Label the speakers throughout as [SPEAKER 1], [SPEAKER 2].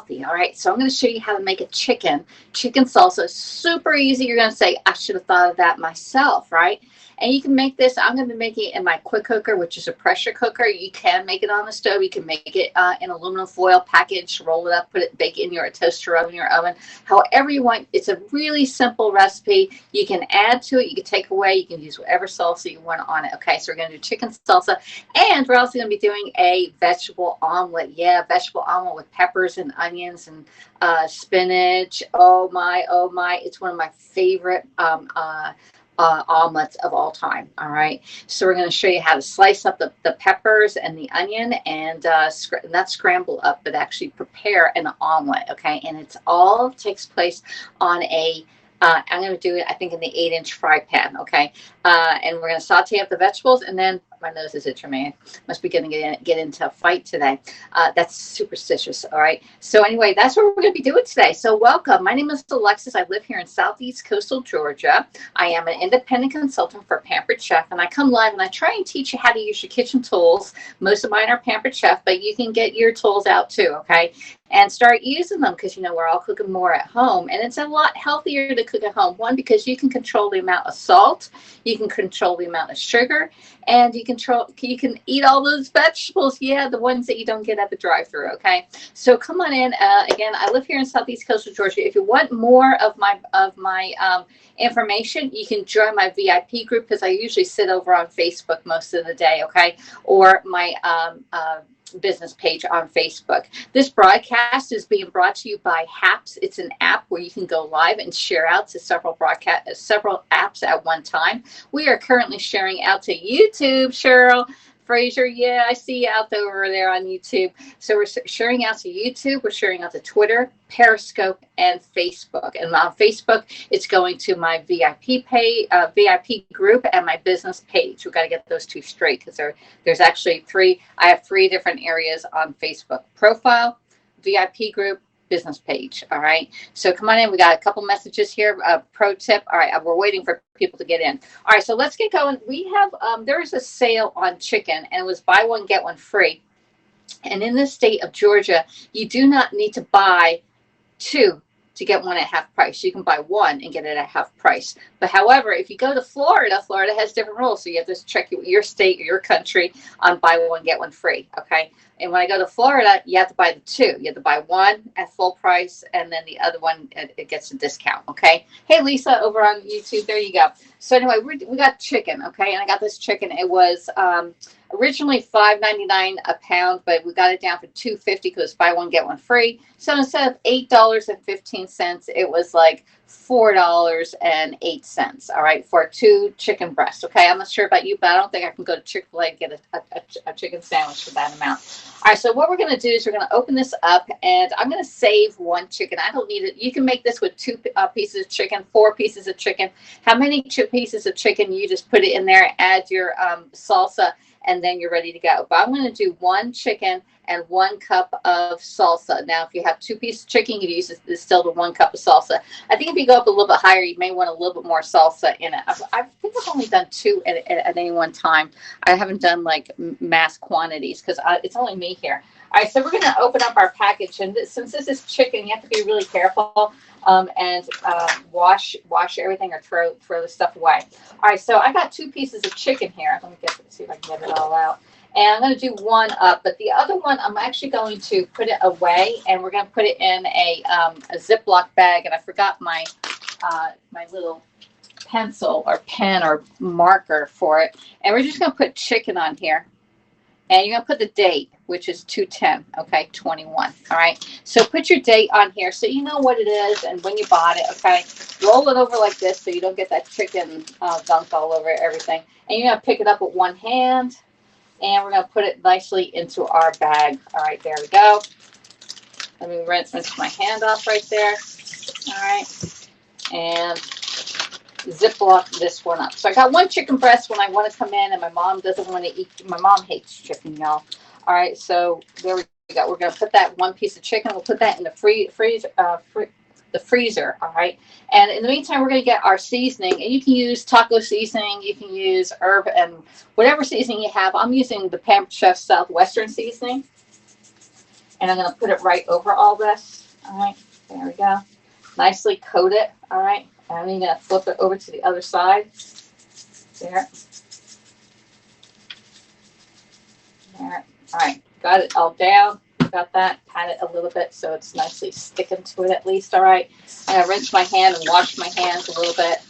[SPEAKER 1] healthy. All right, so I'm going to show you how to make a chicken salsa. Super easy. You're going to say, I should have thought of that myself, right? And you can make this. I'm going to make it in my quick cooker, which is a pressure cooker. You can make it on the stove. You can make it in aluminum foil package, roll it up, bake it in your toaster oven, your oven, however you want. It's a really simple recipe. You can add to it. You can take away. You can use whatever salsa you want on it. Okay, so we're going to do chicken salsa, and we're also going to be doing a vegetable omelet. Yeah, vegetable omelet with peppers and onions and spinach. Oh my, oh my! It's one of my favorite omelets of all time. All right, so we're going to show you how to slice up the peppers and the onion, and not scramble up, but actually prepare an omelet. Okay, and it's all takes place on a I'm going to do it, I think, in the 8-inch fry pan. Okay, and we're going to saute up the vegetables, and then my nose is itching, man. Must be getting get into a fight today. That's superstitious. All right. So anyway, that's what we're going to be doing today. So welcome. My name is Alexis. I live here in Southeast Coastal Georgia. I am an independent consultant for Pampered Chef, and I come live and I try and teach you how to use your kitchen tools. Most of mine are Pampered Chef, but you can get your tools out too. Okay. And start using them, because, you know, we're all cooking more at home, and it's a lot healthier to cook at home. One, because you can control the amount of salt, you can control the amount of sugar, and you can eat all those vegetables. Yeah, the ones that you don't get at the drive-thru. Okay, so come on in. Again, I live here in Southeast Coastal Georgia. If you want more of my information, you can join my VIP group, because I usually sit over on Facebook most of the day. Okay, or my business page on Facebook. This broadcast is being brought to you by Haps. It's an app where you can go live and share out to several apps at one time. We are currently sharing out to YouTube, Cheryl Fraser. Yeah, I see you out there over there on YouTube. So we're sharing out to YouTube. We're sharing out to Twitter, Periscope, and Facebook. And on Facebook, it's going to my VIP page, VIP group, and my business page. We've got to get those two straight, because there's actually three. I have three different areas on Facebook: profile, VIP group, business page. All right, so come on in. We got a couple messages here. Pro tip. All right, we're waiting for people to get in. All right, so let's get going. We have there is a sale on chicken, and it was buy one get one free. And in the state of Georgia, you do not need to buy two to get one at half price. You can buy one and get it at half price. But however, if you go to Florida, Florida has different rules. So you have to check your state or your country on buy one, get one free. Okay. And when I go to Florida, you have to buy the two. You have to buy one at full price, and then the other one, it gets a discount. Okay. Hey, Lisa, over on YouTube. There you go. So anyway, we got chicken. Okay. And I got this chicken. It was originally $5.99 a pound, but we got it down for $2.50 because buy one get one free. So instead of $8.15, it was like $4.08. All right, for 2 chicken breasts. Okay, I'm not sure about you, but I don't think I can go to Chick-fil-A and get a chicken sandwich for that amount. All right, so what we're going to do is we're going to open this up, and I'm going to save one chicken. I don't need it. You can make this with 2 pieces of chicken, 4 pieces of chicken. How many pieces of chicken? You just put it in there, add your salsa, and then you're ready to go. But I'm going to do 1 chicken and 1 cup of salsa. Now, if you have 2 pieces of chicken, you use still the 1 cup of salsa. I think if you go up a little bit higher, you may want a little bit more salsa in it. I think I've only done 2 at any one time. I haven't done like mass quantities, because it's only me here. All right, so we're going to open up our package, and since this is chicken, you have to be really careful and wash everything, or throw the stuff away. All right, so I got 2 pieces of chicken here. Let me see if I can get it all out. And I'm going to do 1 up, but the other one I'm actually going to put it away, and we're going to put it in a Ziploc bag. And I forgot my little pencil or pen or marker for it. And we're just going to put chicken on here. And you're going to put the date, which is 2/10, okay, 21. All right. So put your date on here so you know what it is and when you bought it, okay. Roll it over like this so you don't get that chicken gunk all over everything. And you're going to pick it up with one hand, and we're going to put it nicely into our bag. All right, there we go. Let me rinse my hand off right there. All right. And Ziploc this one up. So I got 1 chicken breast when I want to come in, and my mom doesn't want to eat. My mom hates chicken, y'all. All right, so there we go. We're going to put that 1 piece of chicken. We'll put that in the freezer. All right. And in the meantime, we're going to get our seasoning, and you can use taco seasoning. You can use herb and whatever seasoning you have. I'm using the Pampered Chef Southwestern seasoning. And I'm going to put it right over all this. All right, there we go. Nicely coat it. All right, and I'm going to flip it over to the other side. There. There. All right, got it all down. Got that. Pat it a little bit so it's nicely sticking to it at least. All right. I'm gonna rinse my hand and wash my hands a little bit.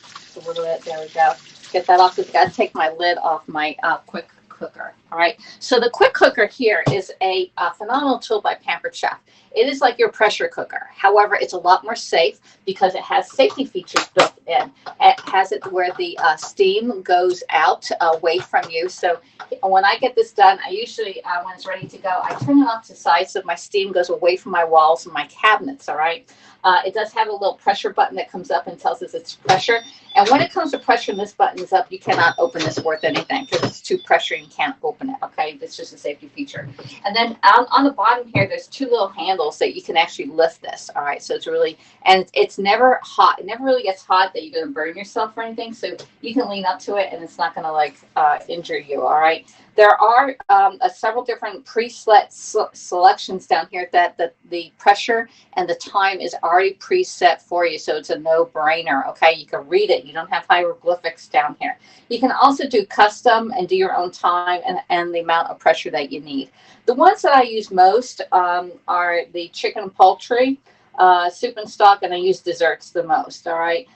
[SPEAKER 1] There we go. Get that off. I've got to take my lid off my quick cooker. All right. So the quick cooker here is a phenomenal tool by Pampered Chef. It is like your pressure cooker. However, it's a lot more safe because it has safety features built in. It has it where the steam goes out away from you. So when I get this done, I usually, when it's ready to go, I turn it off to the side so my steam goes away from my walls and my cabinets, all right? It does have a little pressure button that comes up and tells us it's pressure. And when it comes to pressure and this button is up, you cannot open this worth anything because it's too pressure and you can't open it, okay? It's just a safety feature. And then on the bottom here, there's two little handles that you can actually lift this, all right? So it's really, and it's never hot. It never really gets hot that you're going to burn yourself or anything. So you can lean up to it and it's not going to like injure you, all right? There are several different preset selections down here that the pressure and the time is already preset for you. So it's a no-brainer, okay? You can read it. You don't have hieroglyphics down here. You can also do custom and do your own time and the amount of pressure that you need. The ones that I use most are the chicken and poultry, soup and stock, and I use desserts the most, all right?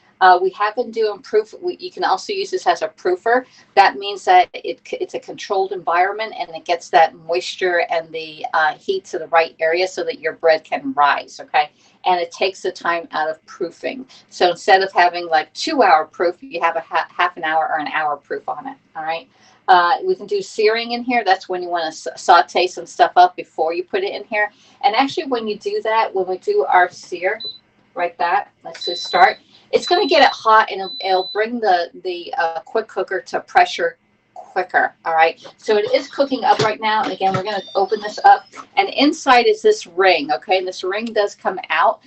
[SPEAKER 1] We have been doing proof. You can also use this as a proofer. That means that it's a controlled environment and it gets that moisture and the heat to the right area so that your bread can rise, okay? And it takes the time out of proofing. So instead of having like 2-hour proof, you have a half an hour or an hour proof on it, all right? We can do searing in here. That's when you want to saute some stuff up before you put it in here. And actually when you do that, when we do our sear, like that, let's just start. It's going to get it hot and it'll bring the quick cooker to pressure quicker. All right. So it is cooking up right now. And again, we're going to open this up and inside is this ring. Okay. And this ring does come out.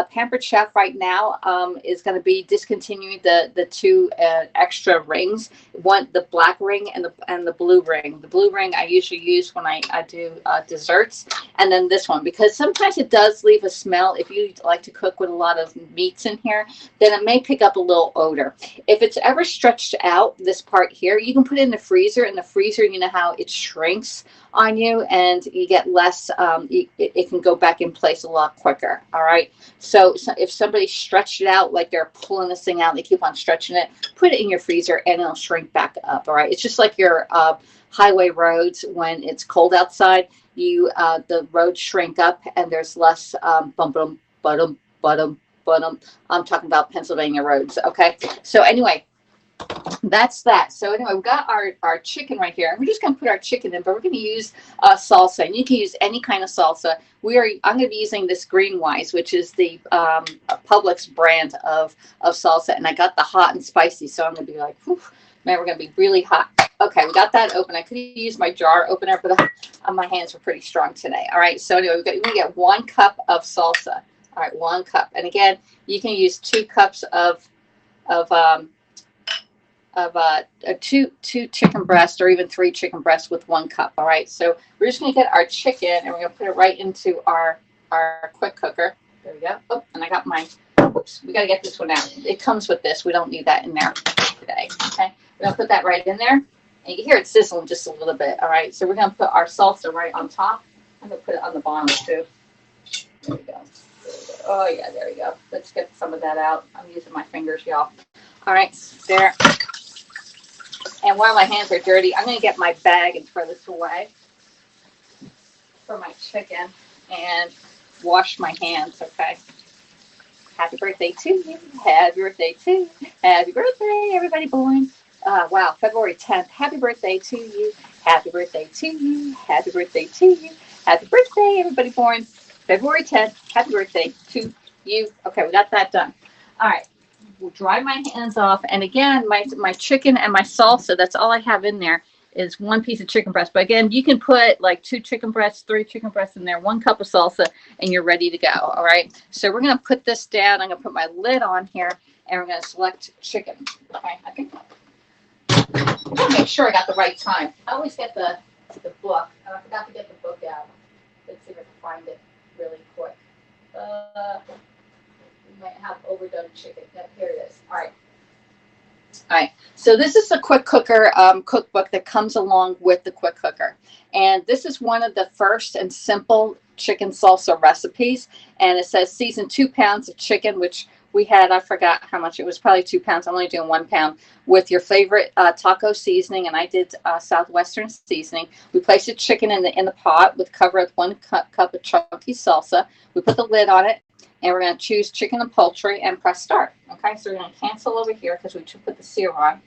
[SPEAKER 1] Pampered Chef right now is going to be discontinuing the two extra rings. One, the black ring and the blue ring. The blue ring I usually use when I do desserts, and then this one because sometimes it does leave a smell. If you like to cook with a lot of meats in here, then it may pick up a little odor. If it's ever stretched out, this part here, you can put it in the freezer. In the freezer, you know how it shrinks on you and you get less, it can go back in place a lot quicker. All right. So if somebody stretched it out, like they're pulling this thing out, they keep on stretching it, put it in your freezer and it'll shrink back up. All right. It's just like your highway roads. When it's cold outside, the roads shrink up and there's less bum, bottom. I'm talking about Pennsylvania roads. Okay. So anyway, that's that. So anyway, we've got our chicken right here. And we're just going to put our chicken in, but we're going to use salsa. And you can use any kind of salsa. I'm going to be using this Green Wise, which is the Publix brand of salsa. And I got the hot and spicy. So I'm going to be like, whew, man, we're going to be really hot. Okay, we got that open. I could use my jar opener, but my hands were pretty strong today. All right, so anyway, we're going to get 1 cup of salsa. All right, 1 cup. And again, you can use 2 cups of two chicken breasts or even 3 chicken breasts with 1 cup. All right, so we're just going to get our chicken and we're going to put it right into our quick cooker. There we go. Oh, and I got my, whoops, we got to get this one out. It comes with this. We don't need that in there today. Okay, we're going to put that right in there. And you can hear it sizzling just a little bit. All right, so we're going to put our salsa right on top. I'm going to put it on the bottom too. There we go. Oh yeah, there we go. Let's get some of that out. I'm using my fingers, y'all. All right, there. And while my hands are dirty, I'm going to get my bag and throw this away for my chicken and wash my hands, okay? Happy birthday to you. Happy birthday to you. Happy birthday, everybody born. Wow, February 10th. Happy birthday to you. Happy birthday to you. Happy birthday to you. Happy birthday, everybody born February 10th. Happy birthday to you. Okay, we got that done. All right. We'll dry my hands off. And again, my chicken and my salsa, that's all I have in there is 1 piece of chicken breast. But again, you can put like 2 chicken breasts, 3 chicken breasts in there, 1 cup of salsa, and you're ready to go. All right. So we're going to put this down. I'm going to put my lid on here and we're going to select chicken. Okay. I think I'm going to make sure I got the right time. I always get the book. And I forgot to get the book out. Let's see if I can find it really quick. We might have overdone chicken. Yep, here it is. All right. All right, so this is the quick cooker cookbook that comes along with the quick cooker. And this is one of the first and simple chicken salsa recipes. And it says season 2 pounds of chicken, which we had, I forgot how much, it was probably 2 pounds. I'm only doing 1 pound with your favorite taco seasoning. And I did Southwestern seasoning. We placed the chicken in the pot with cover with 1 cup of chunky salsa. We put the lid on it. And we're going to choose chicken and poultry and press start. Okay, so we're going to cancel over here because we put the sear on.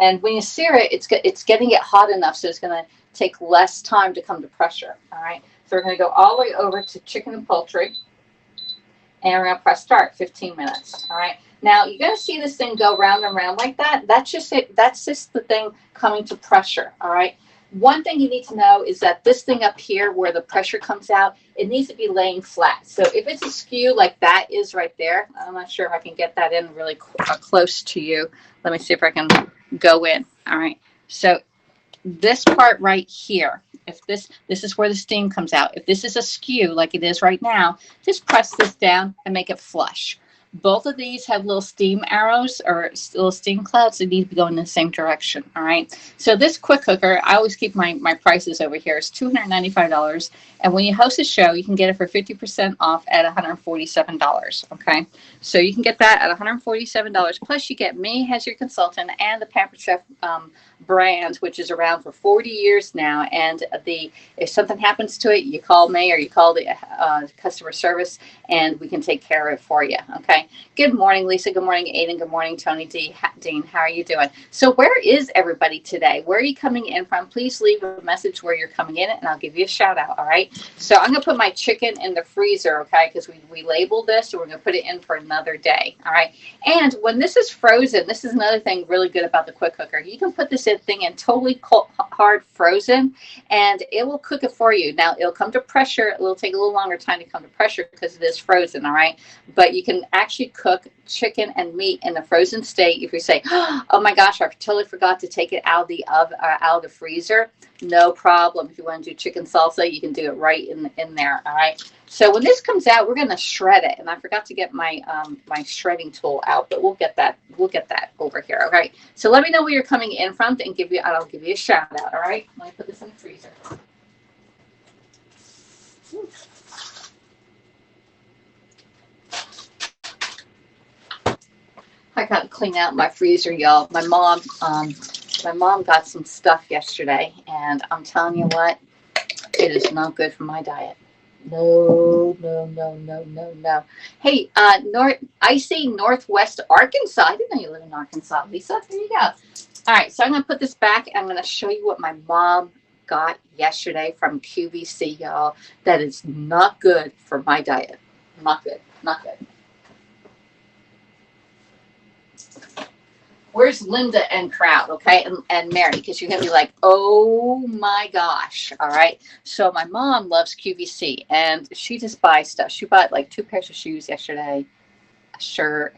[SPEAKER 1] And when you sear it, it's getting it hot enough, so it's going to take less time to come to pressure. All right, so we're going to go all the way over to chicken and poultry. And we're going to press start, 15 minutes. All right, now you're going to see this thing go round and round like that. That's just it. That's just the thing coming to pressure. All right. One thing you need to know is that this thing up here where the pressure comes out, it needs to be laying flat. So if it's askew like that is right there, I'm not sure if I can get that in really close to you. Let me see if I can go in. All right. So this part right here, if this is where the steam comes out. If this is askew like it is right now, just press this down and make it flush. Both of these have little steam arrows or little steam clouds that need to be going in the same direction. All right. So this quick cooker, I always keep my prices over here. It's $295. And when you host a show, you can get it for 50% off at $147. Okay. So you can get that at $147. Plus you get me as your consultant and the Pampered Chef brand, which is around for 40 years now. And if something happens to it, you call me or you call the customer service and we can take care of it for you. Okay. Good morning, Lisa. Good morning, Aiden. Good morning, Tony Dean. How are you doing? So where is everybody today? Where are you coming in from? Please leave a message where you're coming in and I'll give you a shout out. All right. So I'm going to put my chicken in the freezer. Okay. Because we labeled this, so we're going to put it in for another day. All right. And when this is frozen, this is another thing really good about the quick cooker. You can put this thing in totally cold, hard frozen and it will cook it for you. Now it'll come to pressure. It will take a little longer time to come to pressure because it is frozen. All right. But you can actually cook chicken and meat in the frozen state. If you say, oh my gosh, I totally forgot to take it out of the oven, out of the freezer, no problem. If you want to do chicken salsa, you can do it right in there. All right. So when this comes out, we're going to shred it. And I forgot to get my my shredding tool out, but we'll get that. We'll get that over here. All right. So let me know where you're coming in from and I'll give you a shout out. All right. Let me put this in the freezer. I got to clean out my freezer, y'all. My mom got some stuff yesterday, and I'm telling you what, it is not good for my diet. No. Hey, icy Northwest Arkansas. I didn't know you live in Arkansas, Lisa. There you go. All right, so I'm going to put this back. I'm going to show you what my mom got yesterday from QVC, y'all. That is not good for my diet. Not good. Not good. Where's Linda and crowd, okay, and Mary, because you're going to be like, oh my gosh, all right? So my mom loves QVC, and she just buys stuff. She bought like 2 pairs of shoes yesterday, a shirt,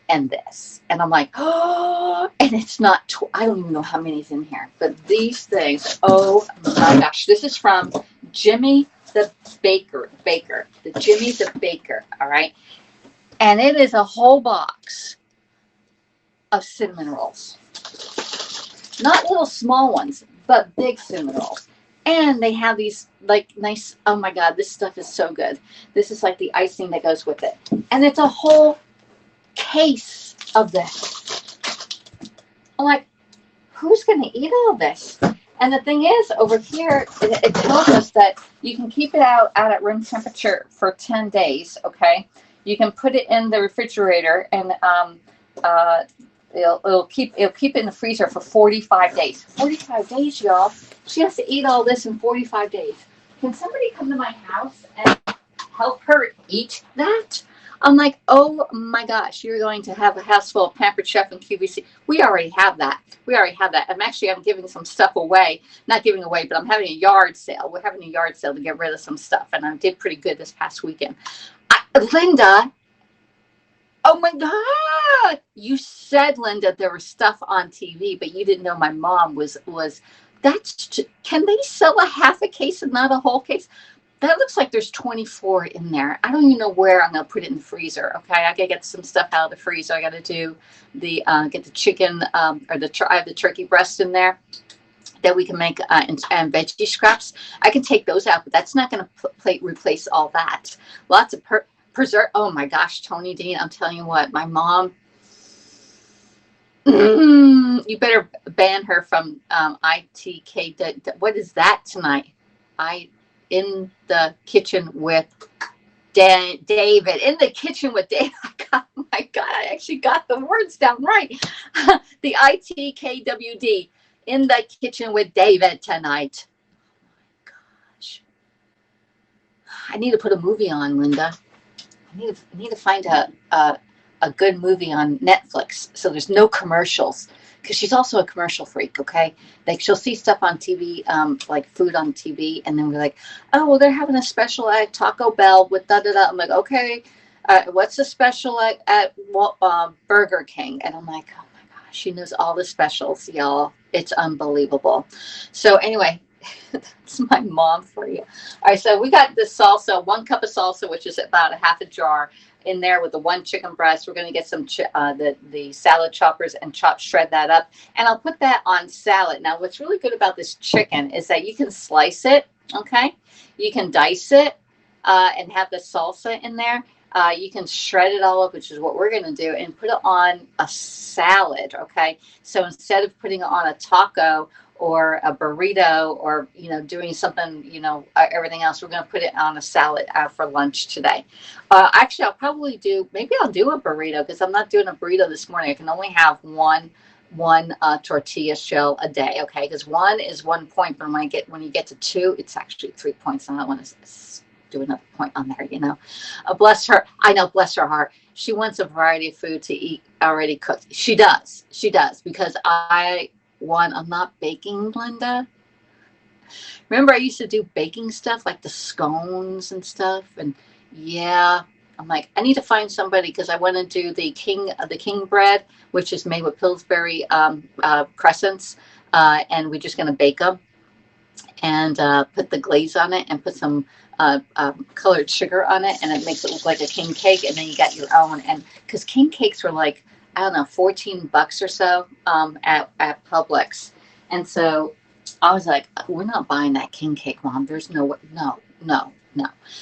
[SPEAKER 1] and this. And I'm like, oh, and it's not, I don't even know how many's in here, but these things, oh my gosh. This is from Jimmy the Baker, the Jimmy the Baker, all right? And it is a whole box of cinnamon rolls. Not little small ones, but big cinnamon rolls. And they have these like nice, oh my God, this stuff is so good. This is like the icing that goes with it. And it's a whole case of this. I'm like, who's going to eat all this? And the thing is, over here, it tells us that you can keep it out at room temperature for 10 days, okay? You can put it in the refrigerator and It'll keep it in the freezer for 45 days. 45 days, y'all. She has to eat all this in 45 days. Can somebody come to my house and help her eat that? I'm like, oh my gosh, you're going to have a house full of Pampered Chef and QVC. We already have that. I'm giving some stuff away. Not giving away, but I'm having a yard sale. We're having a yard sale to get rid of some stuff. And I did pretty good this past weekend. Linda, oh my God! You said, Linda, there was stuff on TV, but you didn't know my mom was. Can they sell a half a case and not a whole case? that looks like there's 24 in there. I don't even know where I'm going to put it in the freezer. Okay, I got to get some stuff out of the freezer. I got to do the get the chicken or I have the turkey breast in there that we can make and veggie scraps. I can take those out, but that's not going to replace all that. Lots of preserve. Oh my gosh, Tony Dean, I'm telling you what, my mom. You better ban her from ITK. What is that tonight? In the kitchen with David. In the kitchen with David. Oh my God, I actually got the words down right. The ITKWD. In the kitchen with David tonight. Oh my gosh. I need to put a movie on, Linda. I need to find a good movie on Netflix so there's no commercials, because she's also a commercial freak. Okay, like she'll see stuff on TV, like food on TV, and then we're like, oh well, they're having a special at Taco Bell with da da da. I'm like, okay, what's the special at Burger King? And I'm like, oh my gosh, she knows all the specials, y'all. It's unbelievable. So anyway, that's my mom for you. All right, so we got the salsa, 1 cup of salsa, which is about a half a jar. In there with the 1 chicken breast. We're going to get some the salad choppers and shred that up, and I'll put that on salad. Now what's really good about this chicken is that you can slice it, okay, you can dice it and have the salsa in there. You can shred it all up, which is what we're going to do, and put it on a salad. Okay, so instead of putting it on a taco or a burrito, or doing something, everything else, we're going to put it on a salad for lunch today. Actually, I'll do a burrito, because I'm not doing a burrito this morning. I can only have one tortilla shell a day. Okay, because 1 is 1 point, but when you get to 2, it's actually 3 points. I don't want to do another point on there. Bless her. I know, bless her heart. She wants a variety of food to eat already cooked. She does, because I'm not baking, Linda. Remember, I used to do baking stuff like the scones and stuff, and yeah, I'm like, I need to find somebody, because I want to do the king bread, which is made with Pillsbury crescents, and we're just going to bake them and put the glaze on it and put some colored sugar on it, and it makes it look like a king cake. And then you got your own, and because king cakes were like, I don't know, $14 or so at Publix. And so I was like, we're not buying that king cake, Mom. There's no.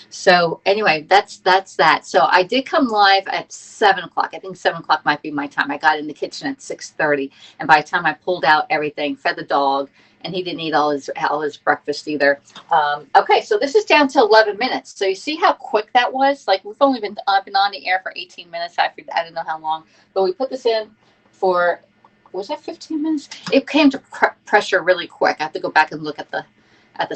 [SPEAKER 1] So anyway, that's that. So I did come live at 7 o'clock. I think 7 o'clock might be my time. I got in the kitchen at 6:30. And by the time I pulled out everything, fed the dog, and he didn't eat all his breakfast either. Okay, so this is down to 11 minutes. So you see how quick that was? Like, we've only been on the air for 18 minutes. I didn't know how long. But we put this in for, was that 15 minutes? It came to pressure really quick. I have to go back and look at the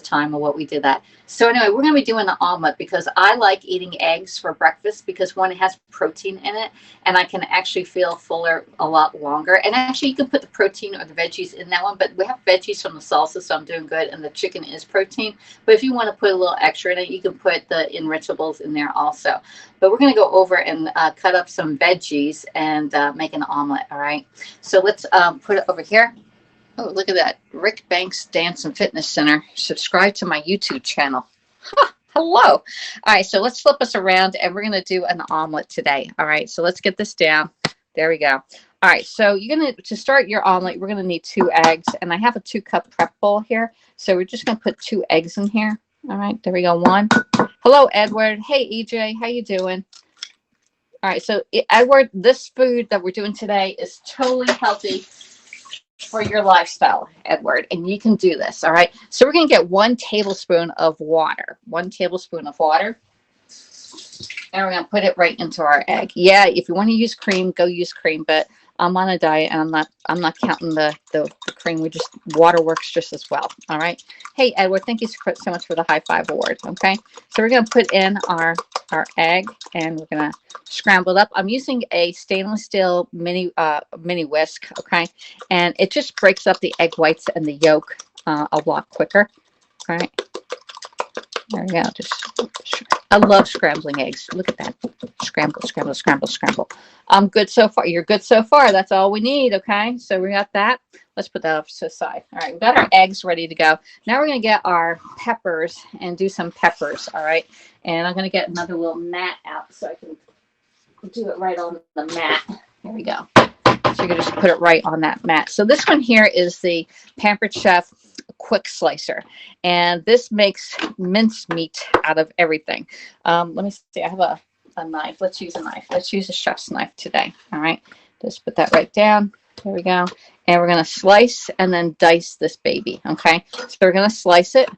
[SPEAKER 1] time of what we did that. So anyway, we're going to be doing the omelet, because I like eating eggs for breakfast, because one, it has protein in it, and I can actually feel fuller a lot longer. And actually, you can put the protein or the veggies in that one, but we have veggies from the salsa, so I'm doing good, and the chicken is protein. But if you want to put a little extra in it, you can put the enrichables in there also. But we're going to go over and cut up some veggies and make an omelet. All right, so let's put it over here. Oh, look at that. Rick Banks Dance and Fitness Center. Subscribe to my YouTube channel. Hello. All right, so let's flip us around, and we're going to do an omelet today. All right, so let's get this down. There we go. All right, so to start your omelet, we're going to need 2 eggs, and I have a 2-cup prep bowl here. So we're just going to put 2 eggs in here. All right, there we go. 1. Hello, Edward. Hey, EJ. How you doing? All right, so Edward, this food that we're doing today is totally healthy for your lifestyle, Edward, and you can do this. All right, so we're going to get 1 tablespoon of water. 1 tablespoon of water, and we're going to put it right into our egg. Yeah, if you want to use cream, go use cream, but I'm on a diet, and I'm not counting the cream. Water works just as well. All right. Hey, Edward, thank you so much for the high five award. Okay, so we're going to put in our egg, and we're going to scramble it up. I'm using a stainless steel mini whisk. Okay, and it just breaks up the egg whites and the yolk a lot quicker. All right. There we go. I love scrambling eggs. Look at that. Scramble, scramble, scramble, scramble. I'm good so far. You're good so far. That's all we need. Okay. So we got that. let's put that off to the side. All right, we've got our eggs ready to go. Now we're going to get our peppers and do some peppers, all right? And I'm going to get another little mat out so I can do it right on the mat. Here we go. So you're going to just put it right on that mat. So this one here is the Pampered Chef Quick Slicer. And this makes mincemeat out of everything. Let me see. I have a knife. Let's use a knife. Let's use a chef's knife today. All right. Just put that right down. There we go. And we're going to slice and then dice this baby. Okay. So we're going to slice it.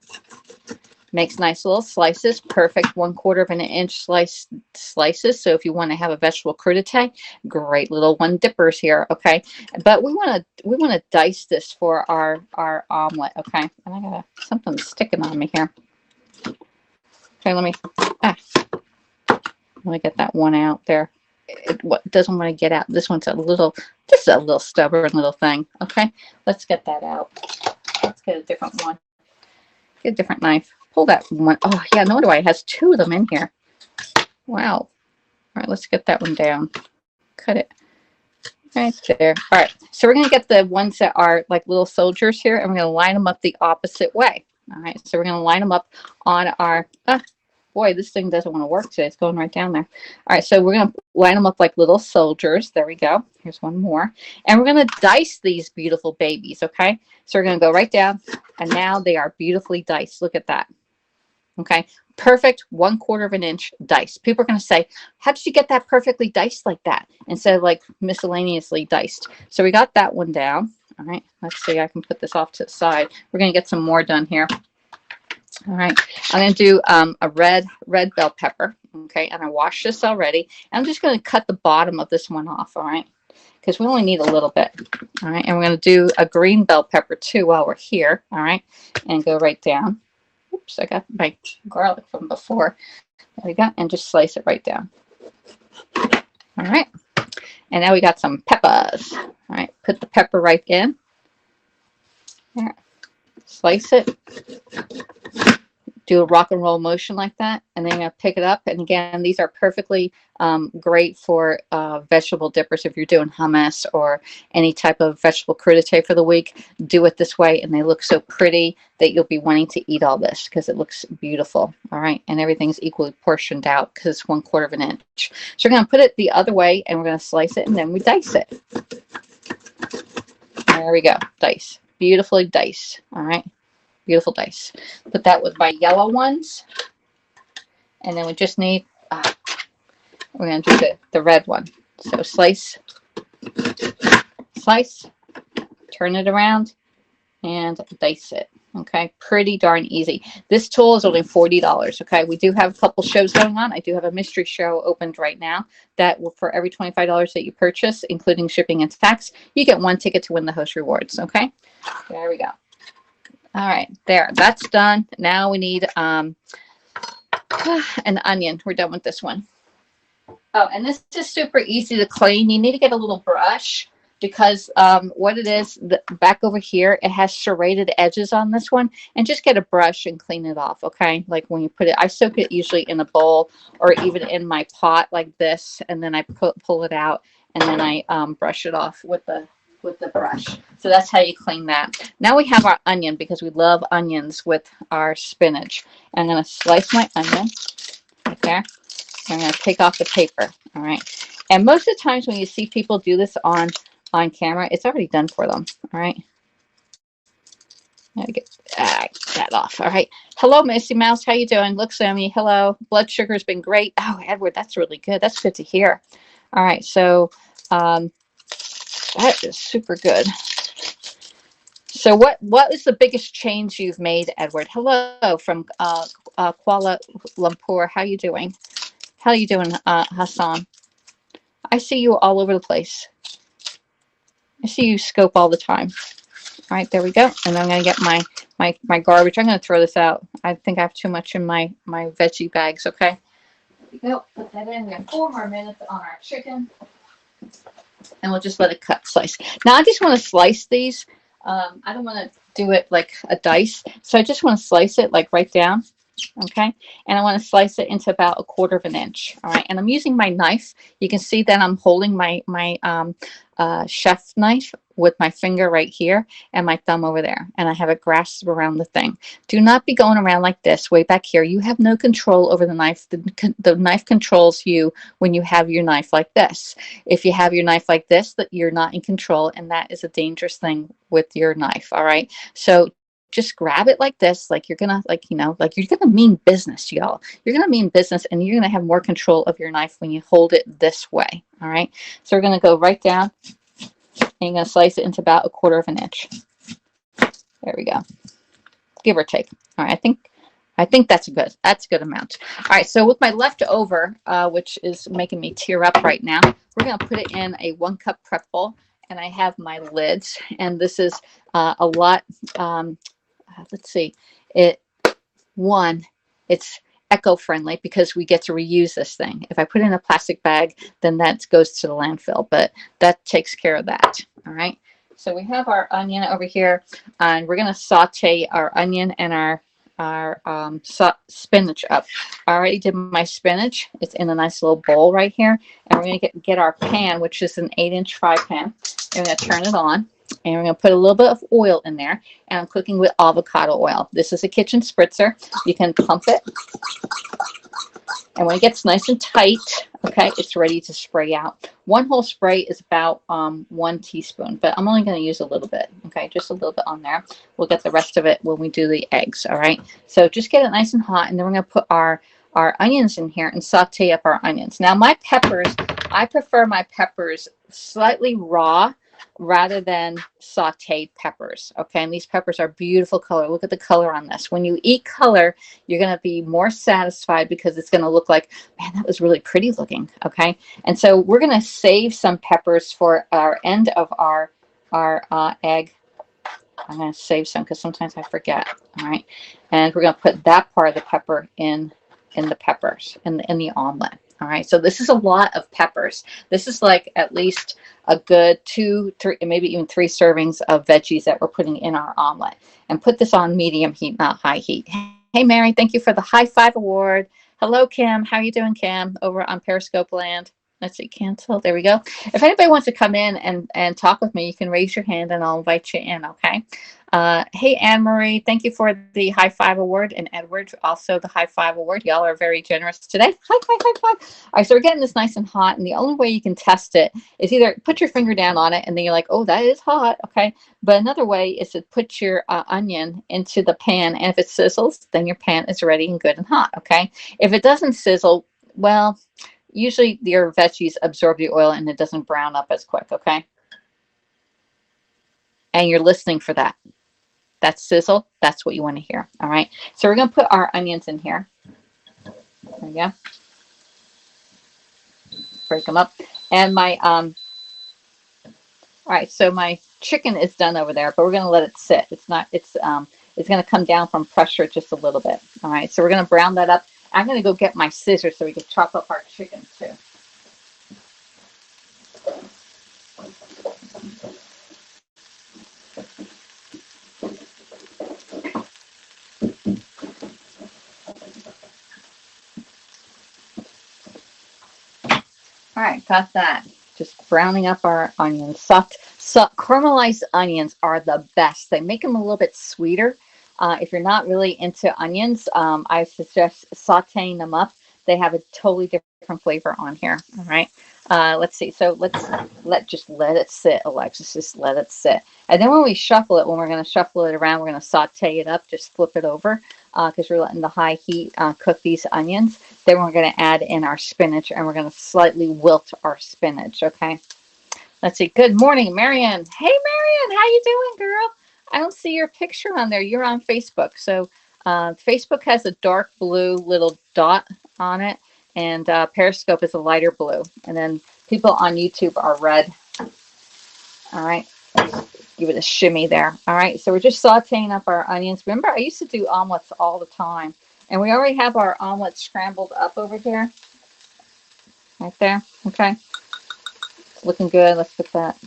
[SPEAKER 1] Makes nice little slices. Perfect 1/4 of an inch slices. So if you want to have a vegetable crudité, great little one dippers here. Okay. But we want to dice this for our omelet. Okay. And I got something sticking on me here. Okay. Let me get that one out there. It doesn't want to get out. This one's just a little stubborn little thing. Okay, let's get that out. Let's get a different one. Get a different knife. Pull that one. Oh yeah, no wonder why it has 2 of them in here. Wow. All right, let's get that one down. Cut it right there. All right, so we're gonna get the ones that are like little soldiers here, and we're gonna line them up the opposite way. All right, so we're gonna line them up on our. Boy, this thing doesn't want to work today. It's going right down there. All right, so we're going to line them up like little soldiers. There we go. Here's one more. And we're going to dice these beautiful babies, okay? So we're going to go right down, and now they are beautifully diced. Look at that. Okay, perfect 1/4 of an inch dice. People are going to say, how did you get that perfectly diced like that instead of like miscellaneously diced? So we got that one down. All right, let's see. I can put this off to the side. We're going to get some more done here. All right, I'm going to do a red bell pepper, okay, and I washed this already. I'm just going to cut the bottom of this one off, all right, because we only need a little bit, all right, and we're going to do a green bell pepper too while we're here, all right, and go right down. Oops, I got my garlic from before. There we go, and just slice it right down. All right, and now we got some peppers. All right, put the pepper right in. There. Slice it, do a rock and roll motion like that, and then you're going to pick it up. And again, these are perfectly great for vegetable dippers. If you're doing hummus or any type of vegetable crudité for the week, do it this way, and they look so pretty that you'll be wanting to eat all this because it looks beautiful. All right, and everything's equally portioned out because it's 1/4 of an inch. So we're going to put it the other way, and we're going to slice it, and then we dice it. There we go, dice. Beautifully diced. All right, beautiful dice. Put that with my yellow ones, and then we just need we're going to do the red one. So slice, turn it around, and dice it. Okay, pretty darn easy. This tool is only $40. Okay, we do have a couple shows going on. I do have a mystery show opened right now that will, for every $25 that you purchase, including shipping and tax, you get 1 ticket to win the host rewards. Okay, there we go. All right, there, that's done. Now we need an onion. We're done with this one. Oh, and this is super easy to clean. You need to get a little brush, because what it is, back over here, it has serrated edges on this one, and just get a brush and clean it off. Okay, like when you put it, I soak it usually in a bowl or even in my pot like this, and then I pull it out, and then I brush it off with the brush. So that's how you clean that. Now we have our onion, because we love onions with our spinach. I'm going to slice my onion right there. I'm going to take off the paper. All right, and most of the times when you see people do this on camera, it's already done for them. All right, gotta get that off. All right, hello Missy Mouse, how you doing? Look, Sammy, hello. Blood sugar's been great. Oh, Edward, that's really good. That's good to hear. All right, so that is super good. So what is the biggest change you've made, Edward? Hello from Kuala Lumpur. How you doing? How you doing, Hassan? I see you all over the place. I see you scope all the time. All right, there we go. And I'm going to get my garbage. I'm going to throw this out. I think I have too much in my veggie bags, okay? There we go. Put that in. We have 4 more minutes on our chicken. And we'll just let it cut slice. Now, I just want to slice these. I don't want to do it like a dice. So I just want to slice it like right down. Okay, and I want to slice it into about 1/4 of an inch. All right, and I'm using my knife. You can see that I'm holding my chef knife with my finger right here and my thumb over there, and I have it grasped around the thing. Do not be going around like this way back here. You have no control over the knife. The knife controls you when you have your knife like this. If you have your knife like this, that you're not in control, and that is a dangerous thing with your knife. All right, so just grab it like this, like you're gonna, like, you know, like you're gonna mean business, y'all. You're gonna mean business, and you're gonna have more control of your knife when you hold it this way. All right, so we're gonna go right down, and you're gonna slice it into about 1/4 of an inch. There we go, give or take. All right, I think that's a good amount. All right, so with my leftover, which is making me tear up right now, we're gonna put it in a 1 cup prep bowl, and I have my lids, and this is a lot. Let's see, it's eco-friendly because we get to reuse this thing. If I put it in a plastic bag, then that goes to the landfill, but that takes care of that. All right, so we have our onion over here, and we're going to saute our onion and our spinach up. I already did my spinach. It's in a nice little bowl right here, and we're going to get our pan, which is an 8-inch fry pan, and we're going to turn it on. And we're going to put a little bit of oil in there, and I'm cooking with avocado oil. This is a kitchen spritzer. You can pump it, and when it gets nice and tight, okay, it's ready to spray out. 1 whole spray is about 1 teaspoon, but I'm only going to use a little bit, okay, just a little bit on there. We'll get the rest of it when we do the eggs, all right? So just get it nice and hot, and then we're going to put our onions in here and saute up our onions. Now, my peppers, I prefer my peppers slightly raw rather than sauteed peppers, okay? And these peppers are beautiful color. Look at the color on this. When you eat color, you're going to be more satisfied because it's going to look like, man, that was really pretty looking, okay? And so we're going to save some peppers for our end of our egg. I'm going to save some because sometimes I forget, all right? And we're going to put that part of the pepper in the peppers, in the omelet. All right, so this is a lot of peppers. This is like at least a good 2, 3, maybe even 3 servings of veggies that we're putting in our omelet. And put this on medium heat, not high heat. Hey, Mary, thank you for the high 5 award. Hello, Kim. How are you doing, Kim, over on Periscope Land? Let's see, cancel. There we go. If anybody wants to come in and talk with me, you can raise your hand and I'll invite you in, okay? Hey, Anne-Marie, thank you for the high 5 award. And Edward, also the high 5 award. Y'all are very generous today. High 5, high 5. All right, so we're getting this nice and hot. And the only way you can test it is either put your finger down on it and then you're like, oh, that is hot, okay? But another way is to put your onion into the pan. And if it sizzles, then your pan is ready and good and hot, okay? If it doesn't sizzle, well, usually your veggies absorb the oil and it doesn't brown up as quick, okay? And you're listening for that. That sizzle, that's what you want to hear, all right? So we're going to put our onions in here. There we go. Break them up. And my, all right, so my chicken is done over there, but we're going to let it sit. It's going to come down from pressure just a little bit, all right? So we're going to brown that up. I'm going to go get my scissors so we can chop up our chicken too. All right, got that. Just browning up our onions. Caramelized onions are the best. They make them a little bit sweeter. If you're not really into onions, I suggest sauteing them up. They have a totally different flavor on here. All right. Let's see. So let's let it sit, Alexis. Just let it sit. And then when we shuffle it, when we're going to shuffle it around, we're going to saute it up. Just flip it over because we're letting the high heat cook these onions. Then we're going to add in our spinach, and we're going to slightly wilt our spinach. Okay. Let's see. Good morning, Marianne. Hey, Marianne, how you doing, girl? I don't see your picture on there. You're on Facebook. So Facebook has a dark blue little dot on it, and Periscope is a lighter blue. And then people on YouTube are red. All right. Give it a shimmy there. All right. So we're just sauteing up our onions. Remember, I used to do omelets all the time. And we already have our omelet scrambled up over here. Right there. Okay. It's looking good. Let's put that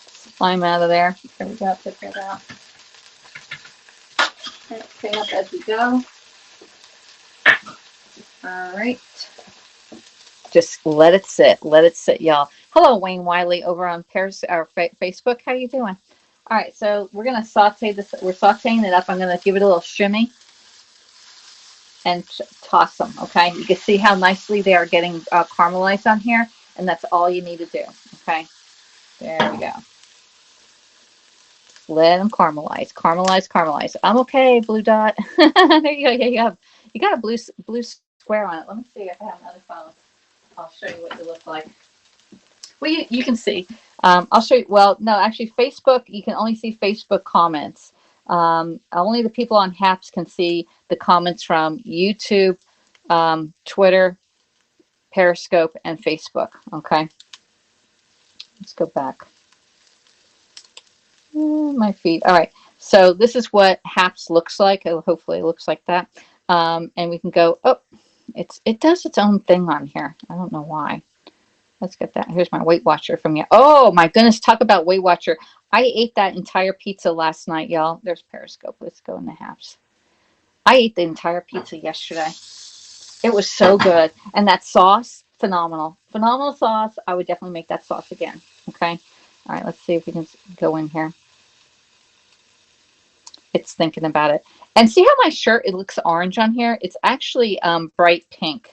[SPEAKER 1] slime out of there. There we go. Put that out. Clean up as we go. All right. Just let it sit, y'all. Hello, Wayne Wiley over on Paris or Facebook. How you doing? All right, so we're gonna saute this. We're sauteing it up. I'm gonna give it a little shimmy and toss them. Okay, you can see how nicely they are getting caramelized on here, and that's all you need to do. Okay, there we go. Let them caramelize, caramelize, caramelize. I'm okay, blue dot. There you go. Yeah, you got a blue square on it. Let me see if I have another phone. I'll show you what you look like. Well, you can see. I'll show you. Well, no, actually, Facebook, you can only see Facebook comments. Only the people on HAPS can see the comments from YouTube, Twitter, Periscope, and Facebook. Okay. Let's go back. My feet. All right. So this is what HAPS looks like. Hopefully it looks like that. And we can go, oh, it does its own thing on here. I don't know why. Let's get that. Here's my Weight Watcher from you. Oh my goodness, talk about Weight Watcher. I ate that entire pizza last night, y'all. There's Periscope. Let's go in the HAPS. I ate the entire pizza yesterday. It was so good. And that sauce, phenomenal. Phenomenal sauce. I would definitely make that sauce again. Okay. All right, let's see if we can go in here. It's thinking about it. And see how my shirt, it looks orange on here? It's actually bright pink.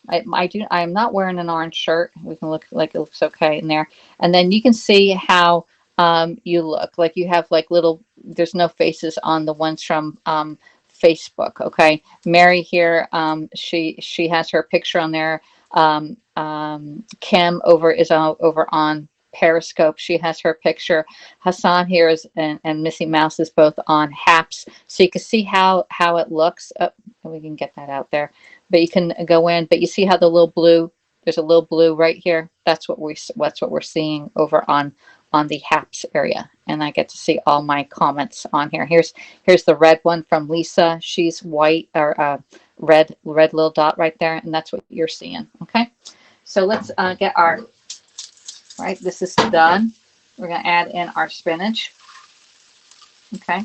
[SPEAKER 1] I am not wearing an orange shirt. We can look like it looks okay in there. And then you can see how you look. Like you have like little, there's no faces on the ones from Facebook, okay? Mary here, she has her picture on there. Kim over on Periscope. She has her picture. Hassan here is and Missy Mouse is both on HAPS, so you can see how it looks. Oh, we can get that out there, but you can go in. But you see how the little blue. There's a little blue right here. That's what we're seeing over on the HAPS area, and I get to see all my comments on here. Here's the red one from Lisa. She's white or red little dot right there, and that's what you're seeing. Okay, so let's get our. Right, this is done. We're going to add in our spinach. Okay,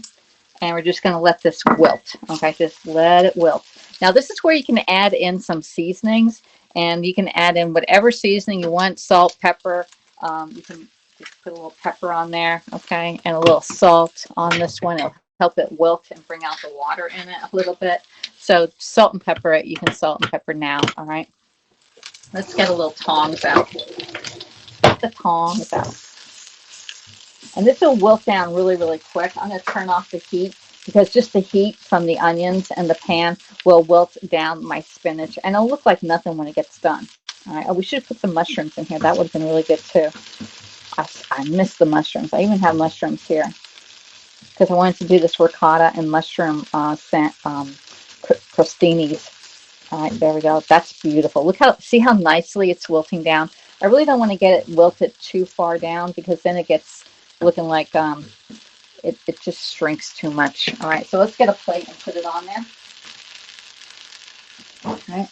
[SPEAKER 1] and we're just going to let this wilt. Okay, just let it wilt. Now this is where you can add in some seasonings, and you can add in whatever seasoning you want, salt, pepper. You can just put a little pepper on there, okay, and a little salt on this one. It'll help it wilt and bring out the water in it a little bit. So salt and pepper it. You can salt and pepper now, all right? Let's get a little tongs out. The tongs out. And this will wilt down really, really quick. I'm going to turn off the heat because just the heat from the onions and the pan will wilt down my spinach. And it'll look like nothing when it gets done. All right. Oh, we should put some mushrooms in here. That would have been really good too. I missed the mushrooms. I even have mushrooms here because I wanted to do this ricotta and mushroom crostinis. All right, there we go. That's beautiful. See how nicely it's wilting down. I really don't want to get it wilted too far down because then it gets looking like it just shrinks too much. All right, so let's get a plate and put it on there. All right.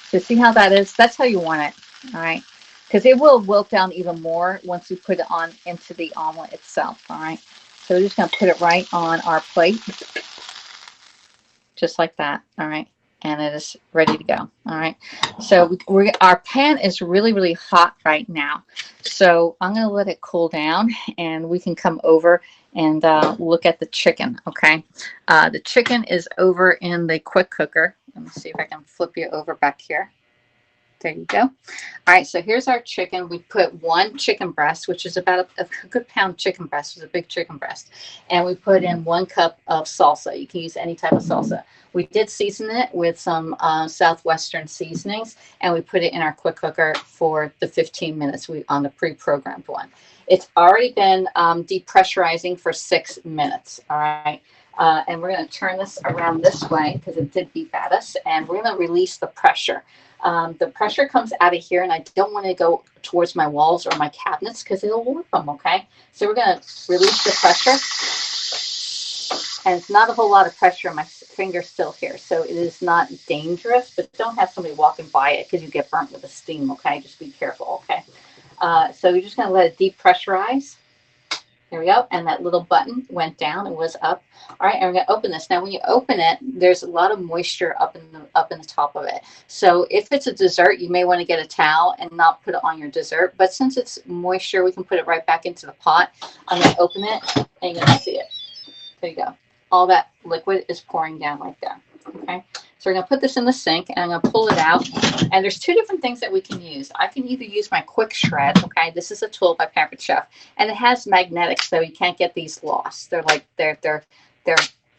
[SPEAKER 1] So see how that is? That's how you want it. All right, because it will wilt down even more once you put it on into the omelet itself. All right. So we're just going to put it right on our plate, just like that. All right. And it is ready to go. All right. So our pan is really, really hot right now. So I'm going to let it cool down and we can come over and look at the chicken. Okay. The chicken is over in the quick cooker. Let me see if I can flip you over back here. There you go. All right, so here's our chicken. We put one chicken breast, which is about a good pound chicken breast. It's a big chicken breast. And we put in 1 cup of salsa. You can use any type of salsa. We did season it with some Southwestern seasonings, and we put it in our quick cooker for the 15 minutes on the pre-programmed one. It's already been depressurizing for 6 minutes, all right? And we're going to turn this around this way because it did beep at us, and we're going to release the pressure. The pressure comes out of here, and I don't want to go towards my walls or my cabinets because it'll warp them, okay? So we're going to release the pressure, and it's not a whole lot of pressure. My finger's still here, so it is not dangerous, but don't have somebody walking by it because you get burnt with the steam, okay? Just be careful, okay? So you're just going to let it depressurize. There we go. And that little button went down and was up. All right, and we're going to open this. Now, when you open it, there's a lot of moisture up in the top of it. So if it's a dessert, you may want to get a towel and not put it on your dessert. But since it's moisture, we can put it right back into the pot. I'm going to open it, and you're going to see it. There you go. All that liquid is pouring down like that. Okay. So we're going to put this in the sink, and I'm going to pull it out. And there's two different things that we can use. I can either use my quick shred. Okay. This is a tool by Pampered Chef, and it has magnetics, so you can't get these lost. They're like, they're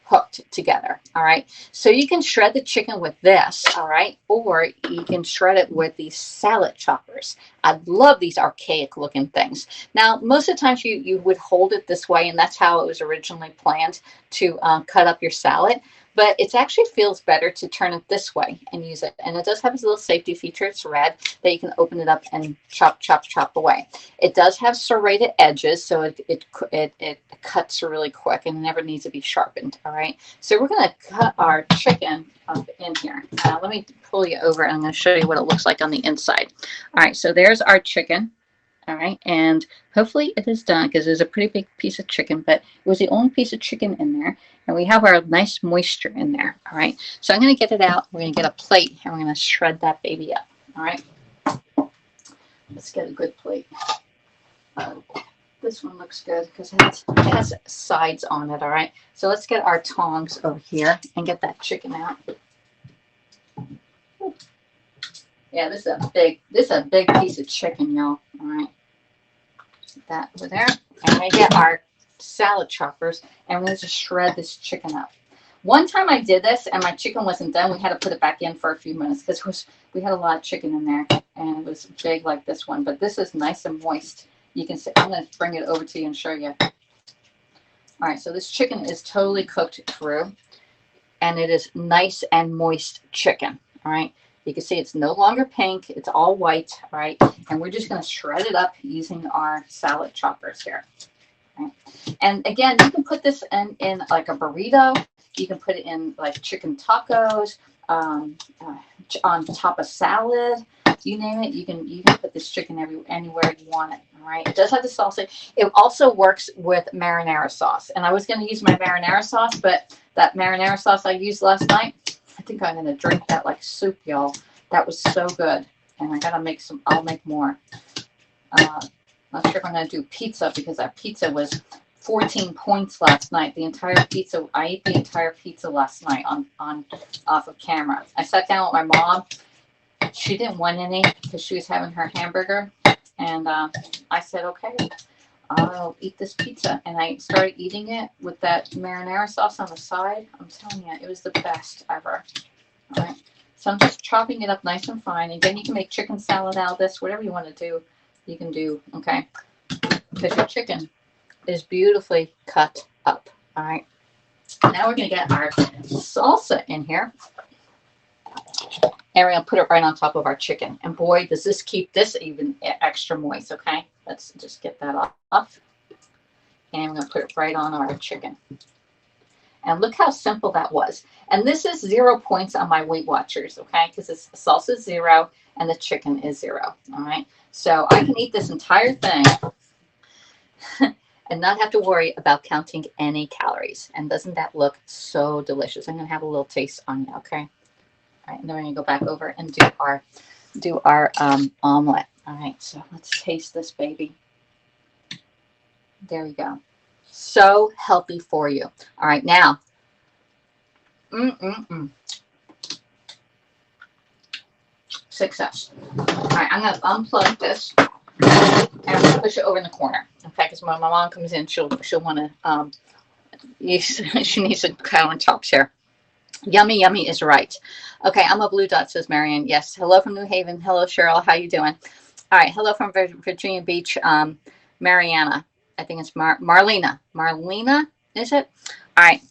[SPEAKER 1] hooked together. All right. So you can shred the chicken with this. All right. Or you can shred it with these salad choppers. I love these archaic looking things. Now, most of the times you would hold it this way, and that's how it was originally planned to cut up your salad. But it actually feels better to turn it this way and use it. And it does have a little safety feature. It's red that you can open it up and chop, chop, chop away. It does have serrated edges, so it cuts really quick and never needs to be sharpened. All right. So we're going to cut our chicken up in here. Let me pull you over, and I'm going to show you what it looks like on the inside. All right. So there's our chicken. All right, and hopefully it is done because it's a pretty big piece of chicken, but it was the only piece of chicken in there, and we have our nice moisture in there. All right, so I'm going to get it out. We're going to get a plate, and we're going to shred that baby up. All right, let's get a good plate. This one looks good because it has sides on it. All right, so let's get our tongs over here and get that chicken out. Yeah, this is a big piece of chicken, y'all. All right. Put that over there. And we get our salad choppers, and we're going to just shred this chicken up. One time I did this, and my chicken wasn't done. We had to put it back in for a few minutes because we had a lot of chicken in there, and it was big like this one. But this is nice and moist. You can see. I'm going to bring it over to you and show you. All right, so this chicken is totally cooked through, and it is nice and moist chicken. All right. You can see it's no longer pink. It's all white, all right? And we're just going to shred it up using our salad choppers here. Right? And again, you can put this in like a burrito. You can put it in like chicken tacos, on top of salad. You name it. You can put this chicken anywhere you want it. All right. It does have the salsa. It also works with marinara sauce. And I was going to use my marinara sauce, but that marinara sauce I used last night, I think I'm going to drink that like soup, y'all. That was so good. And I got to make some, I'll make more. Not sure if I'm going to do pizza because that pizza was 14 points last night. The entire pizza, I ate the entire pizza last night off of camera. I sat down with my mom. She didn't want any because she was having her hamburger. And I said, okay, I'll eat this pizza. And I started eating it with that marinara sauce on the side. I'm telling you, it was the best ever. All right. So I'm just chopping it up nice and fine. Again, you can make chicken salad out of this. Whatever you want to do, you can do, okay? Because your chicken is beautifully cut up. All right. Now we're going to get our salsa in here. And we're going to put it right on top of our chicken. And boy, does this keep this even extra moist, okay? Let's just get that off. And we're going to put it right on our chicken. And look how simple that was. And this is 0 points on my Weight Watchers, okay? Because the salsa is 0 and the chicken is 0, all right? So I can eat this entire thing and not have to worry about counting any calories. And doesn't that look so delicious? I'm going to have a little taste on you, okay? All right, and then we're going to go back over and do our omelet. All right, so let's taste this baby. There we go. So healthy for you. All right, now. Success. All right, I'm going to unplug this and I'm going to push it over in the corner. Okay, because when my mom comes in, she'll want to, she needs some cow chops here. Yummy, yummy is right. Okay, I'm a blue dot, says Marianne. Yes, hello from New Haven. Hello, Cheryl. How you doing? All right, hello from Virginia Beach, Mariana. I think it's Marlena. Marlena, is it? All right.